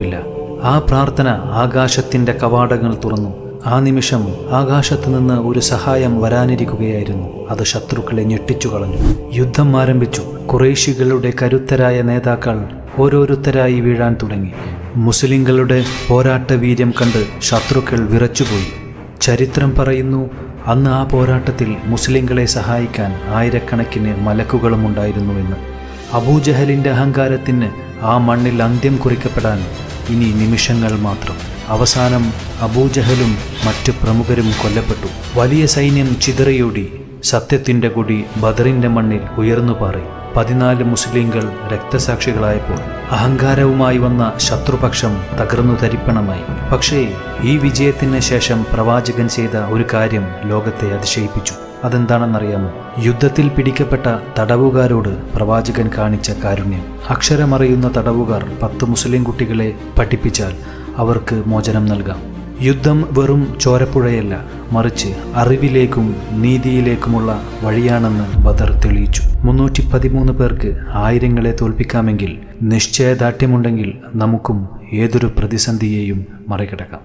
ഇല്ല. ആ പ്രാർത്ഥന ആകാശത്തിന്റെ കവാടങ്ങൾ തുറന്നു. ആ നിമിഷം ആകാശത്തു നിന്ന് ഒരു സഹായം വരാനിരിക്കുകയായിരുന്നു. അത് ശത്രുക്കളെ ഞെട്ടിച്ചു കളഞ്ഞു. യുദ്ധം ആരംഭിച്ചു. ഖുറൈശികളുടെ കരുത്തരായ നേതാക്കൾ ഓരോരുത്തരായി വീഴാൻ തുടങ്ങി. മുസ്ലിങ്ങളുടെ പോരാട്ട വീര്യം കണ്ട് ശത്രുക്കൾ വിറച്ചുപോയി. ചരിത്രം പറയുന്നു, അന്ന് ആ പോരാട്ടത്തിൽ മുസ്ലിങ്ങളെ സഹായിക്കാൻ ആയിരക്കണക്കിന് മലക്കുകളും ഉണ്ടായിരുന്നുവെന്ന്. അബൂജഹലിന്റെ അഹങ്കാരത്തിന് ആ മണ്ണിൽ അന്ത്യം കുറിക്കപ്പെടാൻ ഇനി നിമിഷങ്ങൾ മാത്രം. അവസാനം അബൂജഹലും മറ്റു പ്രമുഖരും കൊല്ലപ്പെട്ടു. വലിയ സൈന്യം ചിതറിയോടി. സത്യത്തിന്റെ കൊടി ബദറിന്റെ മണ്ണിൽ ഉയർന്നുപാറി. 14 മുസ്ലിങ്ങൾ രക്തസാക്ഷികളായപ്പോൾ അഹങ്കാരവുമായി വന്ന ശത്രുപക്ഷം തകർന്നു തരിപ്പണമായി. പക്ഷേ ഈ വിജയത്തിന് ശേഷം പ്രവാചകൻ ചെയ്ത ഒരു കാര്യം ലോകത്തെ അതിശയിപ്പിച്ചു. അതെന്താണെന്നറിയാമോ? യുദ്ധത്തിൽ പിടിക്കപ്പെട്ട തടവുകാരോട് പ്രവാചകൻ കാണിച്ച കാരുണ്യം. അക്ഷരമറിയുന്ന തടവുകാർ 10 മുസ്ലിം കുട്ടികളെ പഠിപ്പിച്ചാൽ അവർക്ക് മോചനം നൽകാം. യുദ്ധം വെറും ചോരപ്പുഴയല്ല, മറിച്ച് അറിവിലേക്കും നീതിയിലേക്കുമുള്ള വഴിയാണെന്ന് ബദർ തെളിയിച്ചു. 313 പേർക്ക് ആയിരങ്ങളെ തോൽപ്പിക്കാമെങ്കിൽ നിശ്ചയദാർഢ്യമുണ്ടെങ്കിൽ നമുക്കും ഏതൊരു പ്രതിസന്ധിയെയും മറികടക്കാം.